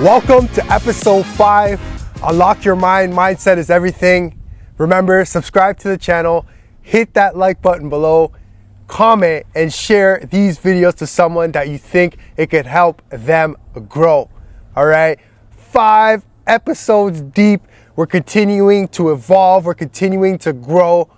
Welcome to episode 5. Unlock your mind. Mindset is everything. Remember, subscribe to the channel, hit that like button below, comment, and share these videos to someone that you think it could help them grow. All right, 5 episodes deep. We're continuing to evolve. We're continuing to grow.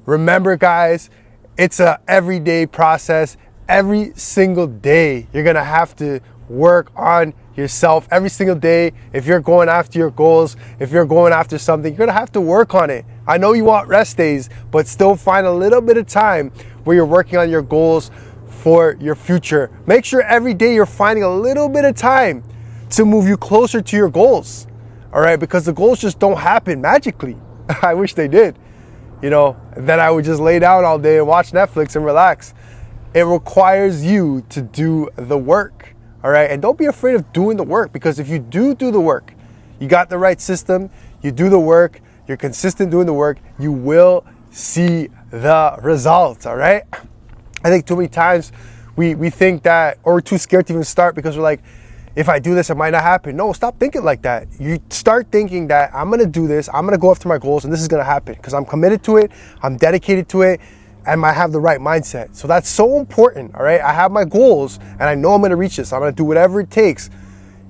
Remember, guys, it's a everyday process. Every single day, you're gonna have to work on yourself. Every single day, if you're going after your goals, if you're going after something, you're gonna have to work on it. I know you want rest days, but still find a little bit of time where you're working on your goals for your future. Make sure every day you're finding a little bit of time to move you closer to your goals. All right, because the goals just don't happen magically. I wish they did. You know, then I would just lay down all day and watch Netflix and relax. It requires you to do the work. All right, and don't be afraid of doing the work, because if you do the work, you got the right system, you do the work, you're consistent doing the work, you will see the results. All right, I think too many times we think that, or we're too scared to even start because we're like, if I do this, it might not happen. No, stop thinking like that. You start thinking that I'm gonna do this, I'm gonna go after my goals, and this is gonna happen because I'm committed to it, I'm dedicated to it, and I have the right mindset. So that's so important. All right, I have my goals and I know I'm going to reach this. I'm going to do whatever it takes,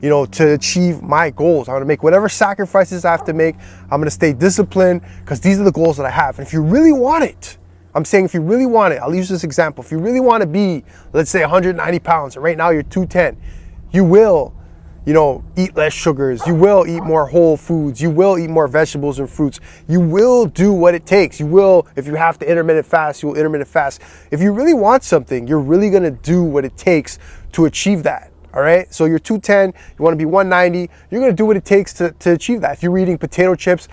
you know, to achieve my goals. I'm going to make whatever sacrifices I have to make. I'm going to stay disciplined because these are the goals that I have. And if you really want it, I'm saying if you really want it, I'll use this example. If you really want to be, let's say 190 pounds, and right now you're 210, you will, you know, eat less sugars. You will eat more whole foods. You will eat more vegetables and fruits. You will do what it takes. You will, if you have to intermittent fast, you will intermittent fast. If you really want something, you're really going to do what it takes to achieve that. All right. So you're 210, you want to be 190. You're going to do what it takes to achieve that. If you're eating potato chips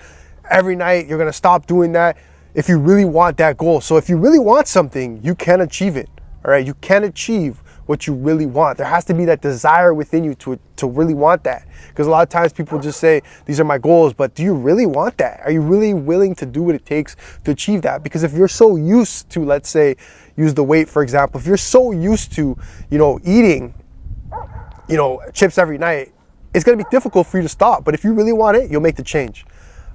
every night, you're going to stop doing that if you really want that goal. So if you really want something, you can achieve it. All right. You can achieve what you really want. There has to be that desire within you to really want that. Because a lot of times people just say, these are my goals, but do you really want that? Are you really willing to do what it takes to achieve that? Because if you're so used to, let's say, use the weight, for example, if you're so used to, you know, eating, you know, chips every night, it's going to be difficult for you to stop. But if you really want it, you'll make the change.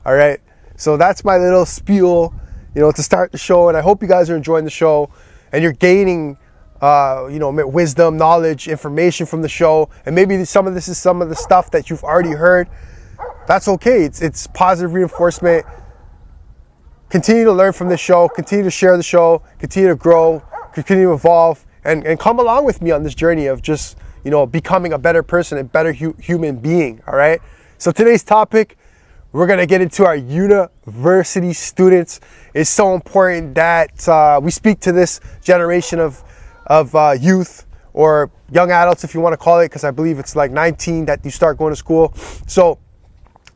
All right. So that's my little spiel, you know, to start the show. And I hope you guys are enjoying the show and you're gaining you know, wisdom, knowledge, information from the show. And maybe some of this is some of the stuff that you've already heard. That's okay. It's positive reinforcement. Continue to learn from the show. Continue to share the show. Continue to grow. Continue to evolve. And come along with me on this journey of just, you know, becoming a better person, a better human being. All right. So today's topic, we're going to get into our university students. It's so important that we speak to this generation of youth, or young adults if you want to call it, because I believe it's like 19 that you start going to school. So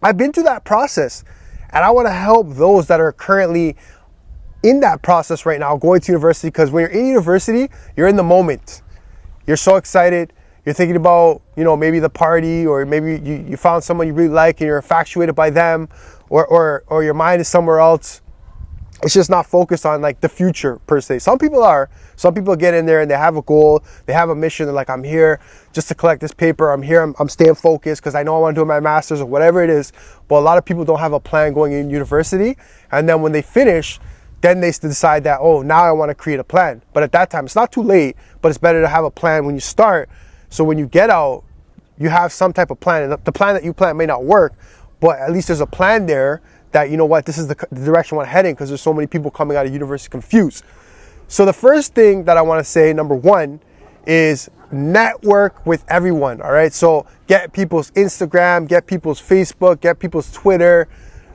I've been through that process and I want to help those that are currently in that process right now, going to university, because when you're in university, you're in the moment. You're so excited. You're thinking about, you know, maybe the party, or maybe you found someone you really like and you're infatuated by them, or your mind is somewhere else. It's just not focused on like the future per se. Some people are. Some people get in there and they have a goal, they have a mission. They're like, I'm here just to collect this paper. I'm here. I'm staying focused because I know I want to do my master's or whatever it is. But a lot of people don't have a plan going in university. And then when they finish, then they decide that, oh, now I want to create a plan. But at that time, it's not too late, but it's better to have a plan when you start. So when you get out, you have some type of plan. And the plan that you plan may not work, but at least there's a plan there that, you know what, this is the direction I'm heading, because there's so many people coming out of university confused. So the first thing that I want to say, number one, is network with everyone. All right. So get people's Instagram, get people's Facebook, get people's Twitter.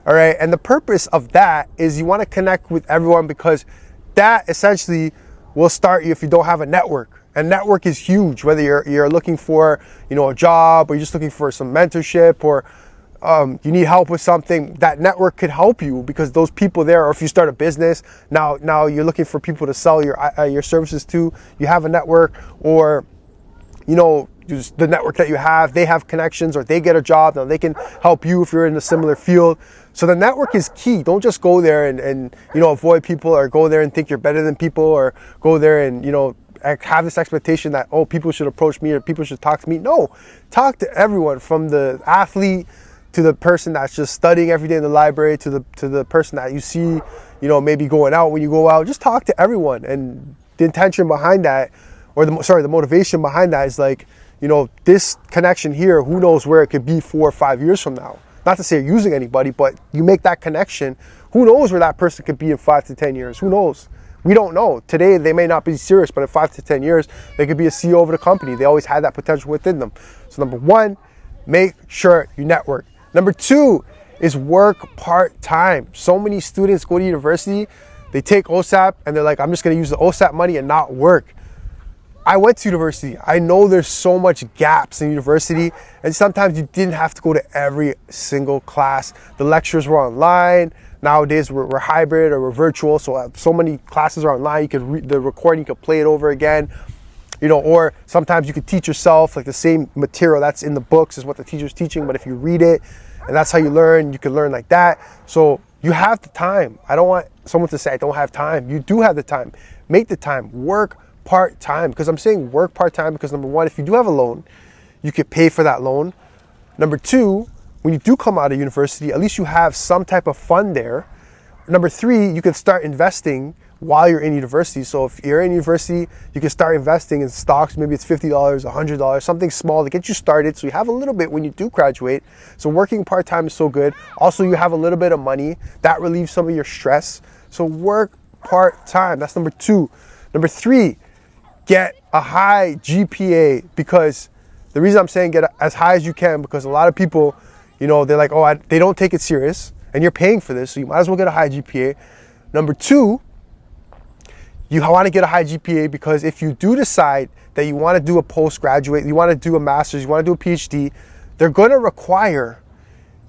All right. And the purpose of that is you want to connect with everyone, because that essentially will start you if you don't have a network. And network is huge, whether you're looking for, you know, a job, or you're just looking for some mentorship, or you need help with something. That network could help you, because those people there, or if you start a business, now you're looking for people to sell your services to, you have a network, or, you know, just the network that you have, they have connections, or they get a job, now they can help you if you're in a similar field. So the network is key. Don't just go there and you know, avoid people, or go there and think you're better than people, or go there and, you know, have this expectation that, oh, people should approach me or people should talk to me. No, talk to everyone, from the athlete to the person that's just studying every day in the library, to the person that you see, maybe going out when you go out. Just talk to everyone. And the intention behind that, or the motivation behind that is like, this connection here, who knows where it could be 4 or 5 years from now. Not to say you're using anybody, but you make that connection. Who knows where that person could be in 5 to 10 years? Who knows? We don't know. Today, they may not be serious, but in 5 to 10 years, they could be a CEO of the company. They always had that potential within them. So number 1, make sure you network. Number 2 is work part-time. So many students go to university, they take OSAP, and they're like, I'm just going to use the OSAP money and not work. I went to university. I know there's so much gaps in university, and sometimes you didn't have to go to every single class. The lectures were online. Nowadays we're hybrid or we're virtual, so many classes are online. You could read the recording, you could play it over again, or sometimes you could teach yourself, like the same material that's in the books is what the teacher's teaching, but if you read it and that's how you learn, you can learn like that. So you have the time. I don't want someone to say I don't have time. You do have the time. Make the time. Work part-time. Because I'm saying work part-time because number 1, if you do have a loan, you could pay for that loan. Number 2, when you do come out of university, at least you have some type of fund there. Number 3, you can start investing while you're in university. So if you're in university, you can start investing in stocks. Maybe it's $50, $100, something small to get you started. So you have a little bit when you do graduate. So working part-time is so good. Also, you have a little bit of money. That relieves some of your stress. So work part-time. That's number 2. Number 3, get a high GPA, because the reason I'm saying get as high as you can, because a lot of people, they're like, oh, they don't take it serious, and you're paying for this, so you might as well get a high GPA. Number 2, you want to get a high GPA because if you do decide that you want to do a postgraduate, you want to do a master's, you want to do a PhD, they're going to require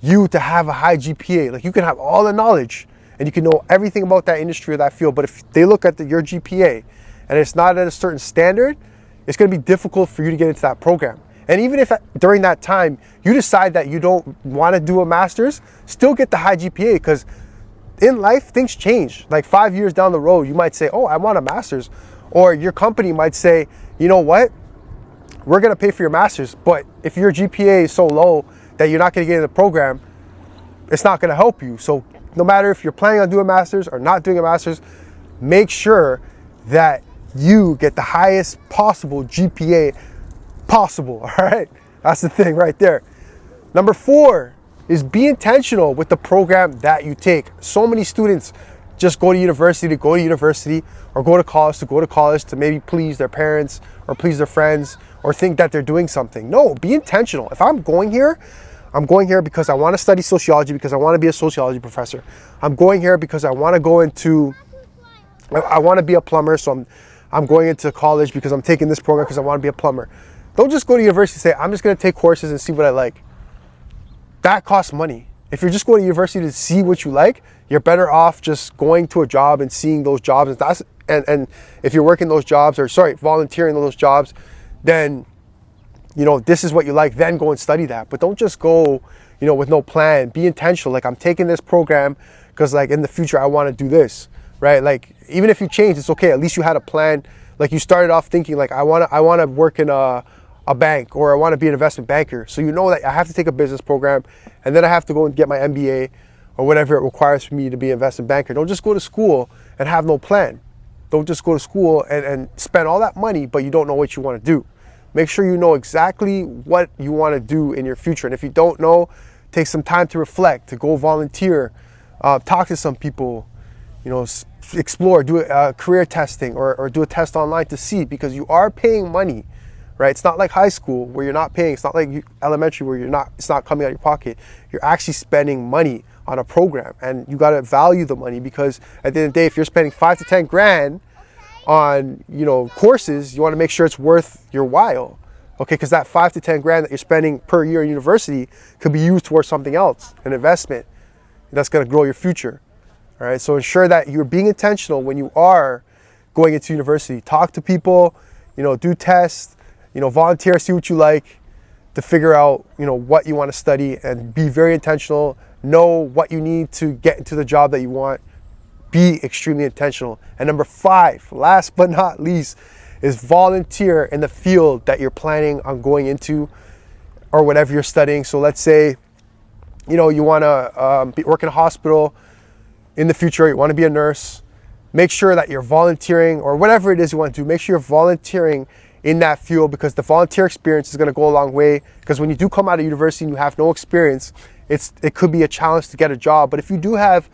you to have a high GPA. Like, you can have all the knowledge and you can know everything about that industry or that field, but if they look at your GPA and it's not at a certain standard, it's going to be difficult for you to get into that program. And even if during that time you decide that you don't want to do a master's, still get the high GPA, because in life things change. Like 5 years down the road, you might say, oh, I want a master's. Or your company might say, you know what? We're going to pay for your master's. But if your GPA is so low that you're not going to get in the program, it's not going to help you. So no matter if you're planning on doing a master's or not doing a master's, make sure that you get the highest possible GPA possible. All right, that's the thing right there. Number 4 is be intentional with the program that you take. So many students just go to university to go to university, or go to college to go to college to maybe please their parents or please their friends, or think that they're doing something. No, be intentional. If I'm going here because I want to study sociology, because I want to be a sociology professor. I'm going here because I want to be a plumber, so I'm going into college because I'm taking this program because I want to be a plumber. Don't just go to university and say, I'm just going to take courses and see what I like. That costs money. If you're just going to university to see what you like, you're better off just going to a job and seeing those jobs. And if you're working those jobs, volunteering those jobs, then, this is what you like, then go and study that. But don't just go, with no plan. Be intentional. Like, I'm taking this program because, like, in the future, I want to do this, right? Like, even if you change, it's okay. At least you had a plan. Like, you started off thinking, like, I want to work in a bank, or I want to be an investment banker. So you know that I have to take a business program, and then I have to go and get my MBA or whatever it requires for me to be an investment banker. Don't just go to school and have no plan. Don't just go to school and spend all that money, but you don't know what you want to do. Make sure you know exactly what you want to do in your future. And if you don't know, take some time to reflect, to go volunteer, talk to some people, explore, do career testing, or do a test online to see, because you are paying money. Right? It's not like high school where you're not paying. It's not like elementary where it's not coming out of your pocket. You're actually spending money on a program, and you got to value the money, because at the end of the day, if you're spending 5 to 10 grand on, courses, you want to make sure it's worth your while. Okay? Because that 5 to 10 grand that you're spending per year in university could be used towards something else, an investment that's going to grow your future. All right? So ensure that you're being intentional when you are going into university. Talk to people, do tests, volunteer, see what you like, to figure out, what you want to study, and be very intentional. Know what you need to get into the job that you want. Be extremely intentional. And number 5, last but not least, is volunteer in the field that you're planning on going into or whatever you're studying. So let's say, you know, you want to work in a hospital in the future, you want to be a nurse. Make sure that you're volunteering, or whatever it is you want to do, make sure you're volunteering in that field, because the volunteer experience is going to go a long way. Because when you do come out of university and you have no experience, it could be a challenge to get a job. But if you do have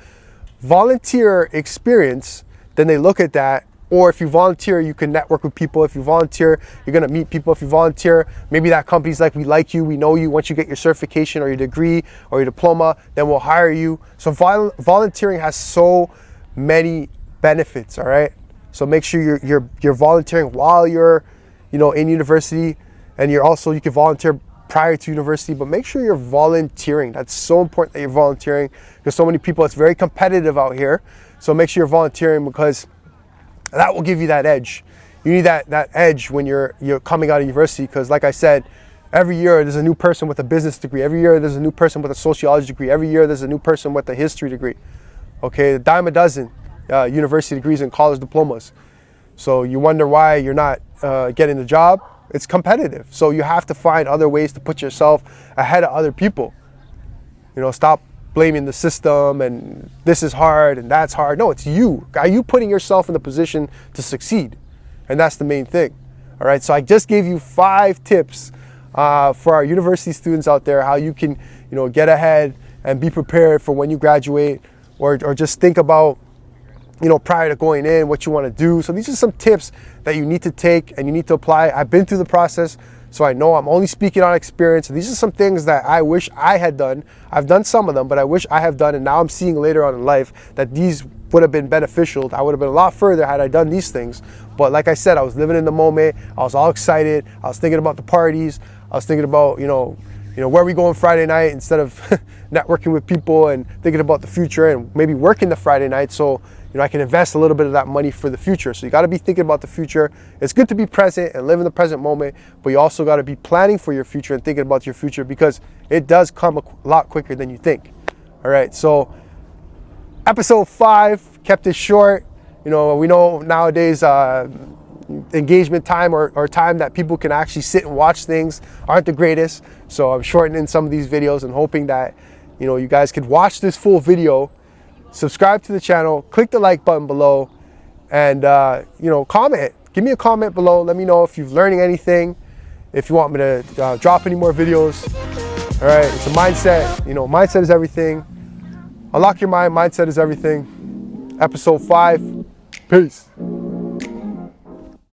volunteer experience, then they look at that. Or if you volunteer, you can network with people. If you volunteer, you're going to meet people. If you volunteer, maybe that company's like, we like you, we know you. Once you get your certification or your degree or your diploma, then we'll hire you. So volunteering has so many benefits, all right? So make sure you're volunteering while you're, you know, in university, and you can volunteer prior to university, but make sure you're volunteering. That's so important that you're volunteering, because so many people, it's very competitive out here. So make sure you're volunteering, because that will give you that edge. You need that edge when you're coming out of university, because like I said, every year there's a new person with a business degree. Every year there's a new person with a sociology degree. Every year there's a new person with a history degree. Okay, a dime a dozen university degrees and college diplomas. So you wonder why you're not getting the job. It's competitive. So you have to find other ways to put yourself ahead of other people. You know, stop blaming the system and this is hard and that's hard. No, it's you. Are you putting yourself in the position to succeed? And that's the main thing. All right. So I just gave you 5 tips for our university students out there, how you can, you know, get ahead and be prepared for when you graduate, or just think about, you know, prior to going in, what you want to do. So these are some tips that you need to take and you need to apply. I've been through the process, so I know I'm only speaking on experience. And these are some things that I wish I had done. I've done some of them, but I wish I have done. And now I'm seeing later on in life that these would have been beneficial. I would have been a lot further had I done these things. But like I said, I was living in the moment. I was all excited. I was thinking about the parties. I was thinking about, you know, where are we going Friday night, instead of networking with people and thinking about the future and maybe working the Friday night. So, you know, I can invest a little bit of that money for the future. So you got to be thinking about the future. It's good to be present and live in the present moment, but you also got to be planning for your future and thinking about your future, because it does come a lot quicker than you think. All right. So episode 5, kept it short. You know, we know nowadays, engagement time or time that people can actually sit and watch things aren't the greatest. So I'm shortening some of these videos and hoping that, you know, you guys could watch this full video, subscribe to the channel, click the like button below, and, you know, comment. Give me a comment below. Let me know if you've learning anything, if you want me to drop any more videos. All right. It's a mindset. You know, mindset is everything. Unlock your mind. Mindset is everything. Episode 5. Peace.